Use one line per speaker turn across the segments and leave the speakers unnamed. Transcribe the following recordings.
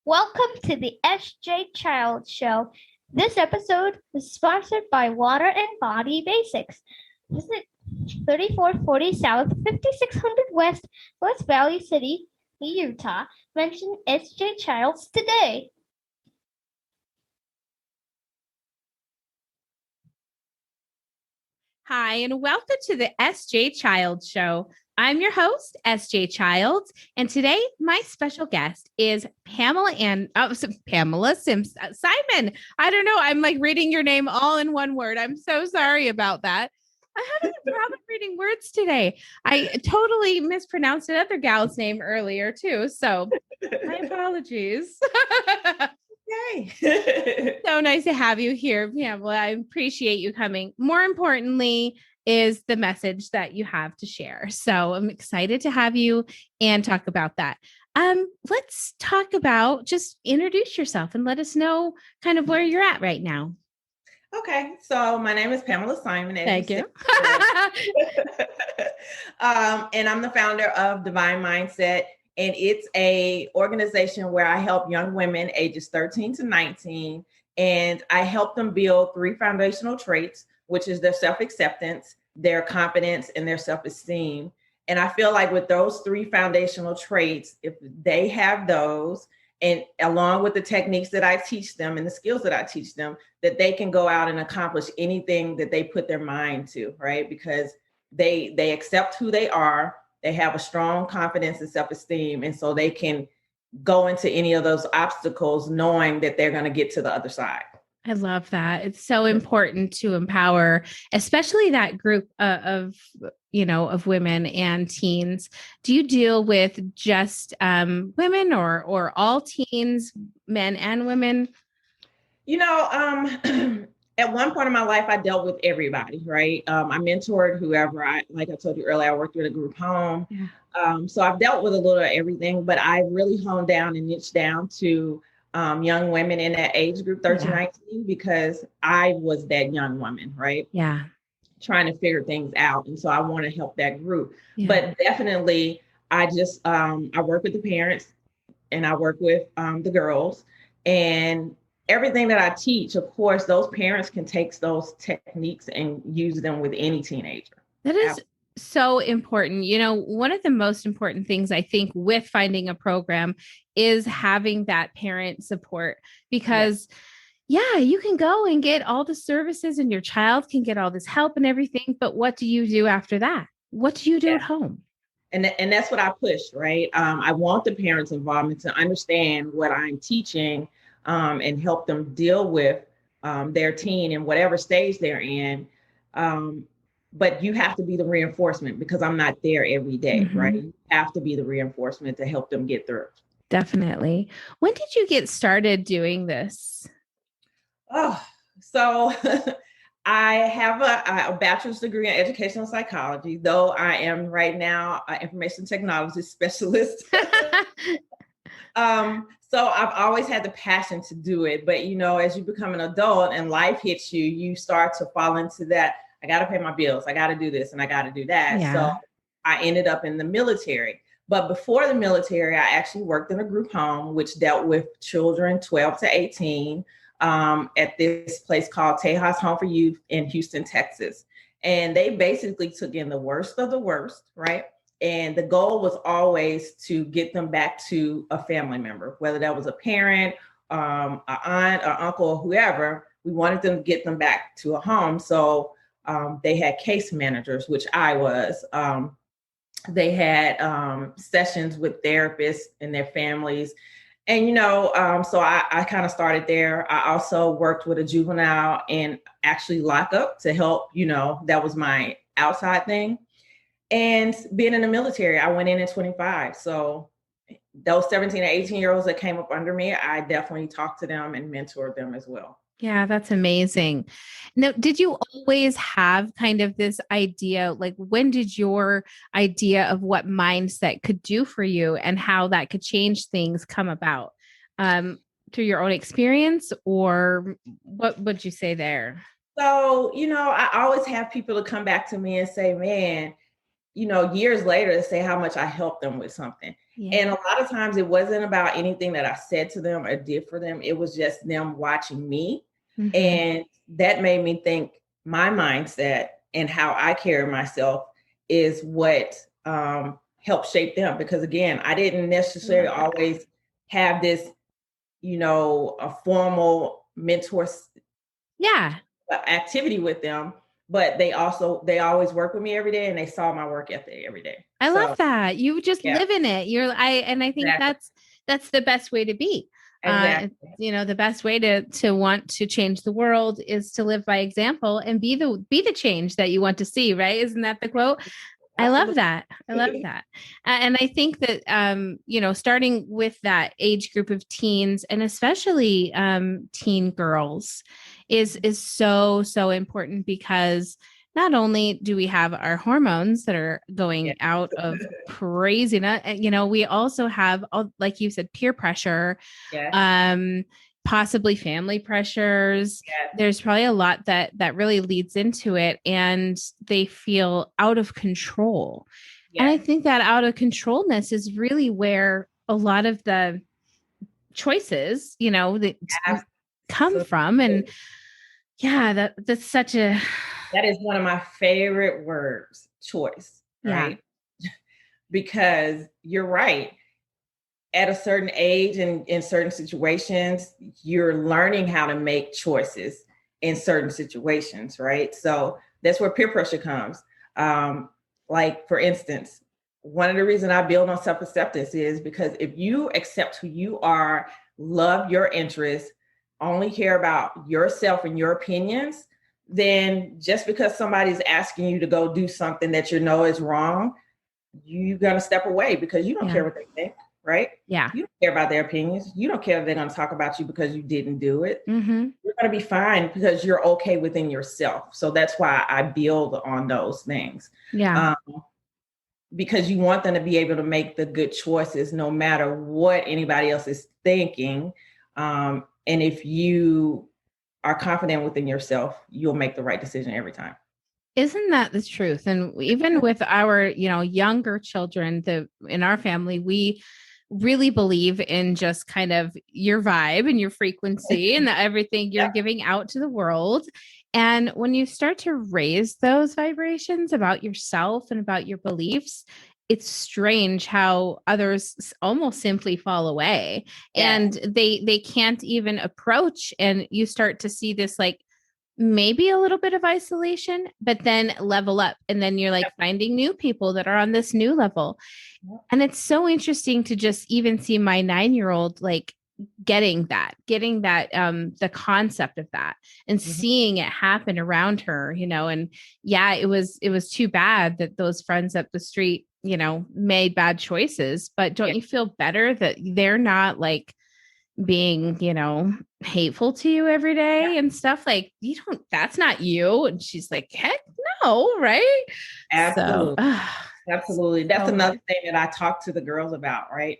Welcome to the SJ Child Show. This episode is sponsored by Water and Body Basics. Visit 3440 South, 5600 West, West Valley City, Utah. Mention SJ Childs today.
Hi, and welcome to the SJ Child Show. I'm your host, SJ Childs, and today my special guest is Pamela Simon. I don't know. I'm like reading your name all in one word. I'm so sorry about that. I'm having a problem reading words today. I totally mispronounced another gal's name earlier too, so my apologies.
Okay.
So nice to have you here, Pamela. I appreciate you coming. More importantly, is the message that you have to share. So I'm excited to have you and talk about that. Let's talk about just introduce yourself and let us know kind of where you're at right now.
Okay. So my name is Pamela Simon.
Thank you.
And I'm the founder of Divine Mindset. And it's a organization where I help young women ages 13 to 19. And I help them build 3 foundational traits, which is their self-acceptance, their confidence, and their self-esteem. And I feel like with those 3 foundational traits, if they have those, and along with the techniques that I teach them and the skills that I teach them, that they can go out and accomplish anything that they put their mind to, right? Because they accept who they are. They have a strong confidence and self-esteem. And so they can go into any of those obstacles knowing that they're going to get to the other side.
I love that. It's so important to empower, especially that group of women and teens. Do you deal with just women or all teens, men and women?
At one point in my life, I dealt with everybody, right? I mentored whoever like I told you earlier, I worked with a group home.
Yeah.
So I've dealt with a little of everything, but I really honed down and niched down to young women in that age group, 13, 19, because I was that young woman, right?
Yeah.
Trying to figure things out. And so I want to help that group.
Yeah.
But definitely, I work with the parents and I work with the girls, and everything that I teach, of course, those parents can take those techniques and use them with any teenager.
That is so important. One of the most important things I think with finding a program is having that parent support, because you can go and get all the services and your child can get all this help and everything. But what do you do after that? What do you do at home?
And that's what I push, right? I want the parents' involvement to understand what I'm teaching and help them deal with their teen in whatever stage they're in. But you have to be the reinforcement, because I'm not there every day, right? You have to be the reinforcement to help them get through.
Definitely. When did you get started doing this?
So I have a bachelor's degree in educational psychology, though I am right now an information technology specialist. So I've always had the passion to do it. But, as you become an adult and life hits you, you start to fall into that. I got to pay my bills. I got to do this and I got to do that.
Yeah.
So I ended up in the military. But before the military, I actually worked in a group home, which dealt with children 12 to 18 at this place called Tejas Home for Youth in Houston, Texas. And they basically took in the worst of the worst, right? And the goal was always to get them back to a family member, whether that was a parent, an aunt, or uncle, or whoever. We wanted them to get them back to a home. So they had case managers, which I was. They had sessions with therapists and their families. And, so I kind of started there. I also worked with a juvenile and actually lockup to help, that was my outside thing. And being in the military, I went in at 25. So those 17 and 18-year-olds that came up under me, I definitely talked to them and mentored them as well.
Yeah, that's amazing. Now, did you always have kind of this idea, like when did your idea of what mindset could do for you and how that could change things come about? Through your own experience, or what would you say there?
So, I always have people to come back to me and say, man, years later to say how much I helped them with something.
Yeah.
And a lot of times it wasn't about anything that I said to them or did for them. It was just them watching me.
Mhm.
And that made me think my mindset and how I carry myself is what helped shape them. Because again, I didn't necessarily always have this, a formal mentor activity with them, but they always work with me every day, and they saw my work ethic every day.
I love that. You just live in it. I think that's the best way to be.
Exactly.
The best way to want to change the world is to live by example and be the change that you want to see, right? Isn't that the quote? I love that. I love that. And I think that, starting with that age group of teens and especially teen girls is so, so important, because not only do we have our hormones that are going out of craziness, we also have, like you said, peer pressure, possibly family pressures. There's probably a lot that really leads into it, and they feel out of control. And I think that out of controlness is really where a lot of the choices, that come from. And that's such a...
That is one of my favorite words, choice, right? Because you're right. At a certain age and in certain situations, you're learning how to make choices in certain situations, right? So that's where peer pressure comes. Like, for instance, one of the reasons I build on self-acceptance is because if you accept who you are, love your interests, only care about yourself and your opinions, then just because somebody's asking you to go do something that is wrong, you're going to step away because you don't care what they think, right?
Yeah.
You don't care about their opinions. You don't care if they're going to talk about you because you didn't do it.
Mm-hmm.
You're going to be fine because you're okay within yourself. So that's why I build on those things.
Yeah.
Because you want them to be able to make the good choices no matter what anybody else is thinking. And if you are confident within yourself, you'll make the right decision every time.
Isn't that the truth? And even with our, younger children, in our family, we really believe in just kind of your vibe and your frequency and everything you're giving out to the world. And when you start to raise those vibrations about yourself and about your beliefs, it's strange how others almost simply fall away and they can't even approach. And you start to see this, like, maybe a little bit of isolation, but then level up. And then you're like finding new people that are on this new level. And it's so interesting to just even see my 9-year-old, like, getting that, the concept of that and seeing it happen around her, and it was too bad that those friends up the street, made bad choices. But don't you feel better that they're not like being, hateful to you every day and stuff? Like, that's not you. And she's like, heck no, right?
Absolutely.
So,
absolutely. That's another thing that I talk to the girls about, right?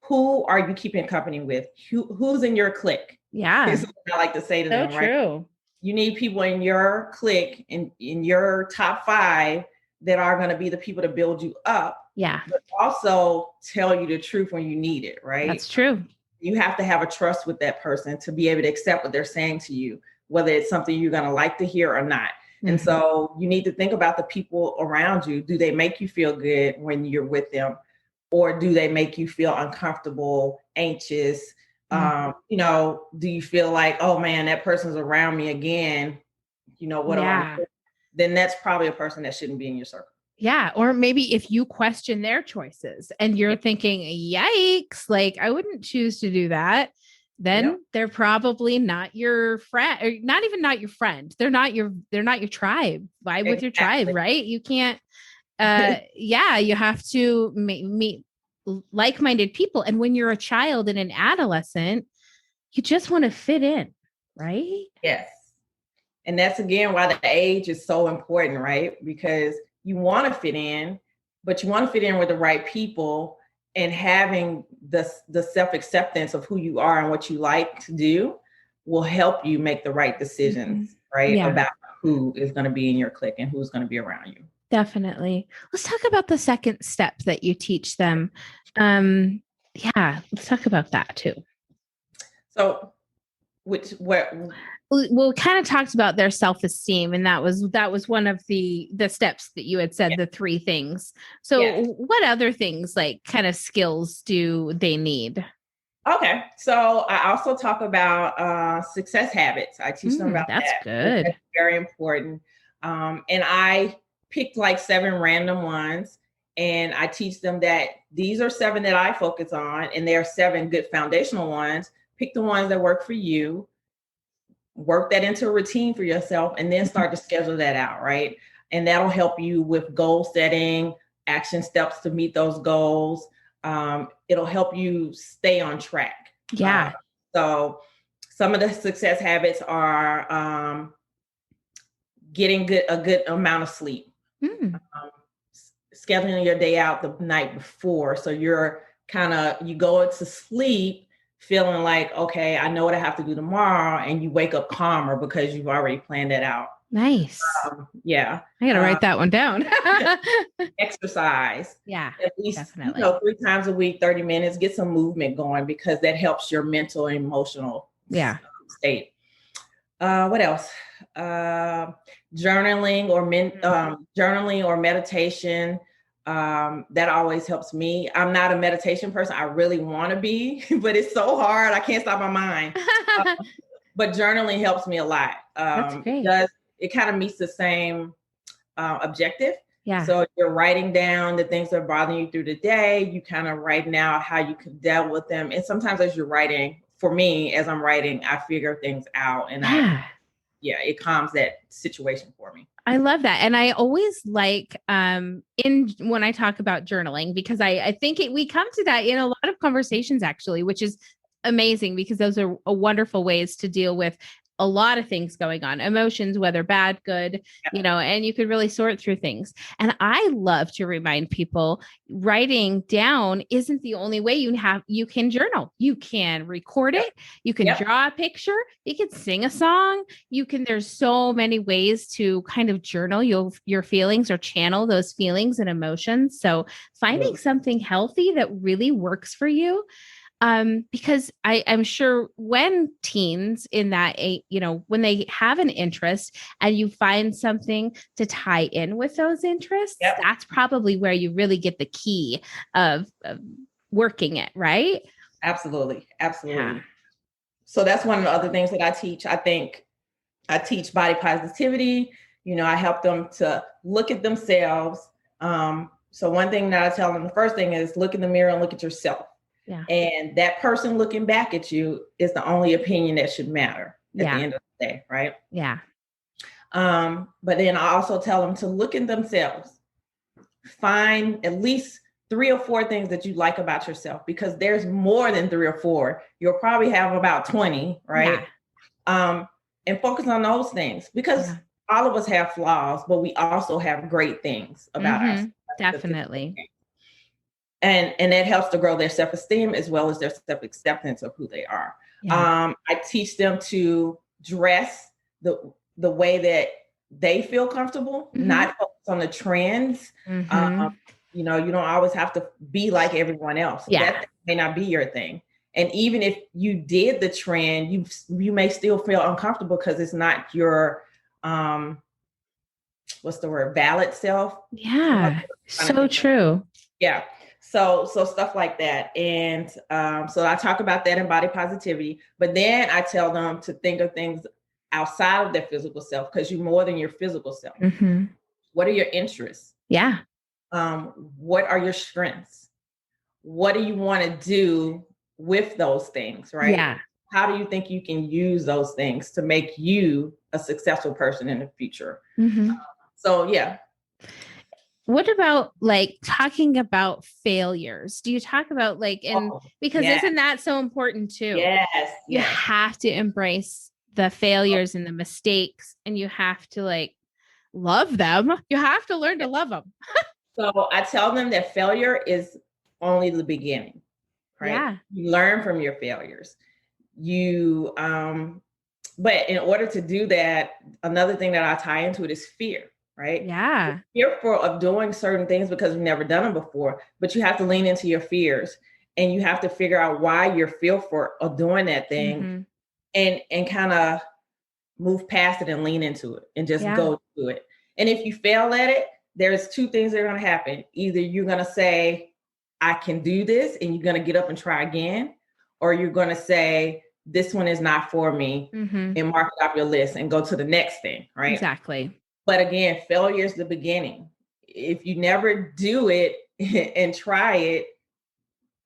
Who are you keeping company with? Who's in your clique?
Yeah.
Is what I like to say to them, right?
True.
You need people in your clique, in your top 5, that are going to be the people to build you up.
Yeah.
But also tell you the truth when you need it, right?
That's true.
You have to have a trust with that person to be able to accept what they're saying to you, whether it's something you're going to like to hear or not. Mm-hmm. And so you need to think about the people around you. Do they make you feel good when you're with them? Or do they make you feel uncomfortable, anxious? Mm-hmm. Do you feel like, oh man, that person's around me again? What am I doing? Then that's probably a person that shouldn't be in your circle.
Yeah. Or maybe if you question their choices and you're thinking, yikes, like, I wouldn't choose to do that, then they're probably not your friend, or not even not your friend. They're not your tribe. Vibe with your tribe, right? You can't, you have to meet like-minded people. And when you're a child and an adolescent, you just want to fit in, right?
Yes. And that's, again, why the age is so important, right? Because you want to fit in, but you want to fit in with the right people, and having the self-acceptance of who you are and what you like to do will help you make the right decisions, right? About who is going to be in your clique and who's going to be around you.
Definitely. Let's talk about the second step that you teach them. Yeah, let's talk about that too.
So, where
We kind of talked about their self-esteem, and that was one of the steps that you had said,
yeah.
the three things. So
Yeah.
what other things, like kind of skills, do they need?
Okay, so I also talk about success habits. I teach them about
That's
that.
good.
That's very important. And I picked like 7 random ones, and I teach them that these are 7 that I focus on, and there are 7 good foundational ones. Pick the ones that work for you, work that into a routine for yourself, and then start to schedule that out, right? And that'll help you with goal setting, action steps to meet those goals. It'll help you stay on track.
Yeah.
So some of the success habits are getting a good amount of sleep, scheduling your day out the night before. So you go to sleep feeling like, okay, I know what I have to do tomorrow. And you wake up calmer because you've already planned it out.
Nice.
Yeah.
I got to write that one down.
Exercise.
Yeah.
At least,
definitely.
3 times a week, 30 minutes, get some movement going, because that helps your mental and emotional state. What else? Journaling or meditation. That always helps me. I'm not a meditation person. I really want to be, but it's so hard. I can't stop my mind. But journaling helps me a lot.
That's great.
It kind of meets the same objective.
Yeah.
So you're writing down the things that are bothering you through the day. You kind of writing out how you could deal with them. And sometimes as you're writing, for me, as I'm writing, I figure things out, and it calms that situation for me.
I love that. And I always like when I talk about journaling, because I think we come to that in a lot of conversations, actually, which is amazing, because those are wonderful ways to deal with a lot of things going on, emotions, whether bad, good, and you could really sort through things. And I love to remind people, writing down isn't the only way you can journal. You can record it. You can draw a picture. You can sing a song. There's so many ways to kind of journal your feelings or channel those feelings and emotions. So finding something healthy that really works for you. Because I'm sure when teens in that age, when they have an interest and you find something to tie in with those interests, that's probably where you really get the key of working it, right?
Absolutely.
Yeah.
So that's one of the other things that I teach. I think I teach body positivity. I help them to look at themselves. So one thing that I tell them, the first thing is look in the mirror and look at yourself.
Yeah.
And that person looking back at you is the only opinion that should matter at the end of the day, right?
Yeah.
But then I also tell them to look at themselves. Find at least 3 or 4 things that you like about yourself, because there's more than 3 or 4. You'll probably have about 20, right? Yeah. And focus on those things, because all of us have flaws, but we also have great things about ourselves.
Definitely.
And that helps to grow their self-esteem as well as their self-acceptance of who they are. Yeah. I teach them to dress the way that they feel comfortable, not focus on the trends. You don't always have to be like everyone else.
Yeah.
That may not be your thing. And even if you did the trend, you may still feel uncomfortable because it's not your valid self.
Yeah. So true.
Yeah. So stuff like that. And so I talk about that in body positivity, but then I tell them to think of things outside of their physical self, because you're more than your physical self. What are your interests?
Yeah.
What are your strengths? What do you want to do with those things, right?
Yeah.
How do you think you can use those things to make you a successful person in the future? So, yeah.
What about talking about failures? Do you talk about because isn't that so important too?
Yes.
You have to embrace the failures and the mistakes, and you have to love them. You have to learn to love them.
So I tell them that failure is only the beginning, right?
Yeah.
You learn from your failures. But in order to do that, another thing that I tie into it is fear. right?
Yeah.
You're fearful of doing certain things because you've never done them before, but you have to lean into your fears and you have to figure out why you're fearful of doing that thing
Mm-hmm.
and kind of move past it and lean into it and just
Yeah.
go to it. And if you fail at it, there's two things that are going to happen. Either you're going to say, I can do this, and you're going to get up and try again, or you're going to say, this one is not for me,
Mm-hmm.
and mark it off your list and go to the next thing, right?
Exactly.
But again, failure is the beginning. If you never do it and try it,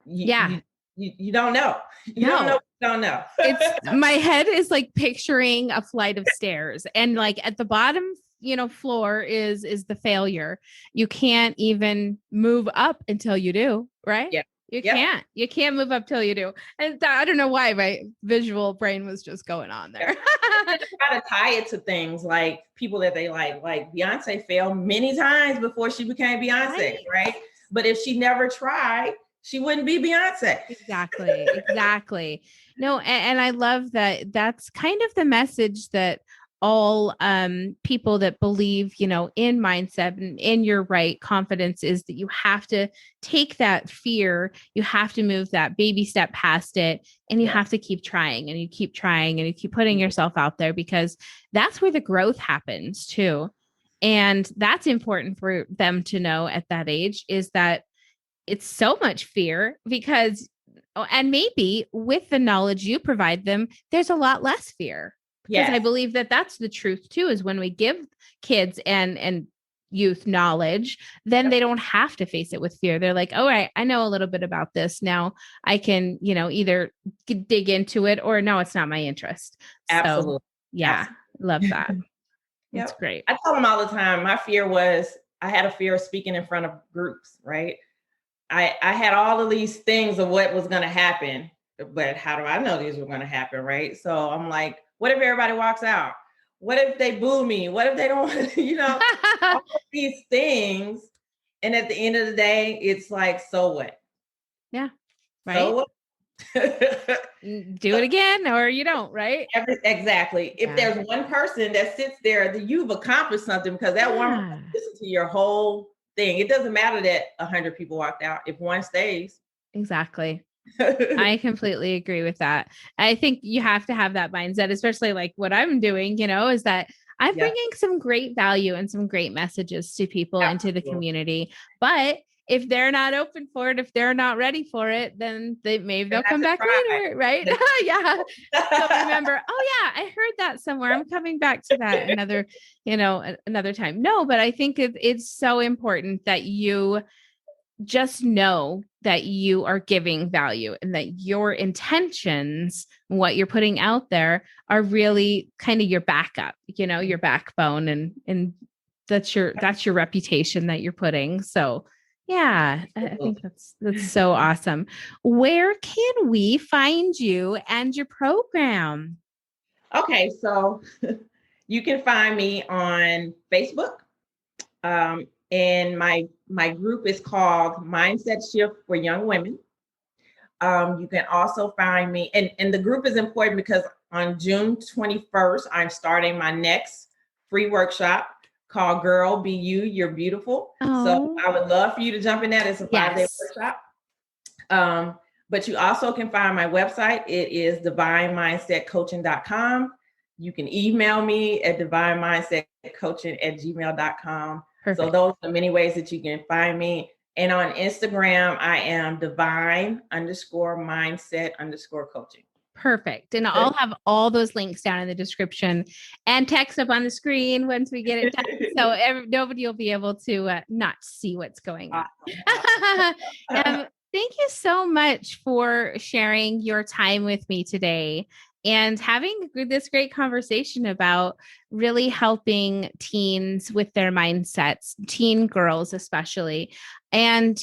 you don't know. You don't know.
It's my head is like picturing a flight of stairs, and like at the bottom, floor is the failure. You can't even move up until you do, right?
Yeah.
You can't move up till you do. And I don't know why my visual brain was just going on there.
Try to tie it to things like people that they like Beyonce failed many times before she became Beyonce, right? But if she never tried, she wouldn't be Beyonce.
Exactly. No, and I love that. That's kind of the message that all people that believe, in mindset and in your right confidence is that you have to take that fear, you have to move that baby step past it, and you have to keep trying and you keep trying and you keep putting yourself out there, because that's where the growth happens too. And that's important for them to know at that age, is that it's so much fear because, and maybe with the knowledge you provide them, there's a lot less fear. Because I believe that that's the truth too, is when we give kids and youth knowledge, then they don't have to face it with fear. They're like, all right, I know a little bit about this. Now I can, either dig into it or no, it's not my interest.
Absolutely.
So, yeah, love that. That's great.
I tell them all the time, my fear was, I had a fear of speaking in front of groups, right? I had all of these things of what was going to happen, but how do I know these were going to happen, right? So I'm like, what if everybody walks out? What if they boo me? What if they don't, all of these things. And at the end of the day, it's like, so what?
Yeah. Right.
So what?
Do it again or you don't, right?
Exactly. If there's one person that sits there, then you've accomplished something, because that one person listens to your whole thing. It doesn't matter that 100 people walked out if one stays.
Exactly. I completely agree with that. I think you have to have that mindset, especially like what I'm doing, is that I'm bringing some great value and some great messages to people into the community. But if they're not open for it, if they're not ready for it, then they'll come back later, right? Yeah. So remember, I heard that somewhere. I'm coming back to that another time. No, but I think it's so important that you just know that you are giving value and that your intentions, what you're putting out there, are really kind of your backup, your backbone, and that's your reputation that you're putting. So yeah, I think that's so awesome. Where can we find you and your program?
Okay, so you can find me on Facebook. And my group is called Mindset Shift for Young Women. You can also find me, and the group is important because on June 21st, I'm starting my next free workshop called Girl Be You, You're Beautiful. So I would love for you to jump in that. It's a 5-day workshop. But you also can find my website. It is divinemindsetcoaching.com. You can email me at divinemindsetcoaching@gmail.com.
Perfect.
So those are many ways that you can find me. And on Instagram, I am divine_mindset_coaching.
Perfect. And I'll have all those links down in the description and text up on the screen once we get it done. So nobody will be able to not see what's going on. Thank you so much for sharing your time with me today and having this great conversation about really helping teens with their mindsets, teen girls especially. And,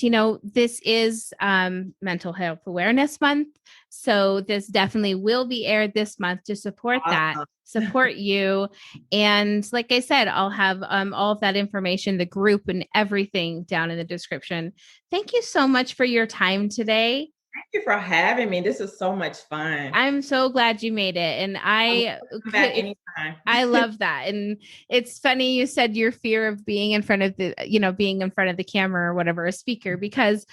this is Mental Health Awareness Month. So this definitely will be aired this month to support that, support you. And like I said, I'll have all of that information, the group and everything down in the description. Thank you so much for your time today.
Thank you for having me. This is so much fun.
I'm so glad you made it. And I
Come back anytime.
I love that. And it's funny you said your fear of being in front of the, being in front of the camera or whatever, a speaker, because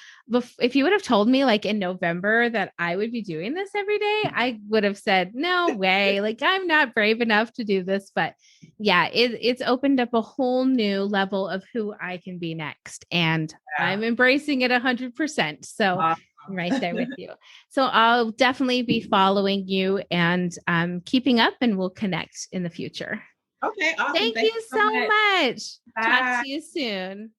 if you would have told me like in November that I would be doing this every day, I would have said, no way. Like I'm not brave enough to do this. But yeah, it's opened up a whole new level of who I can be next. And I'm embracing it 100%. So I'm right there with you. So I'll definitely be following you and keeping up, and we'll connect in the future.
Okay, awesome.
Thank you so much.
Bye.
Talk to you soon.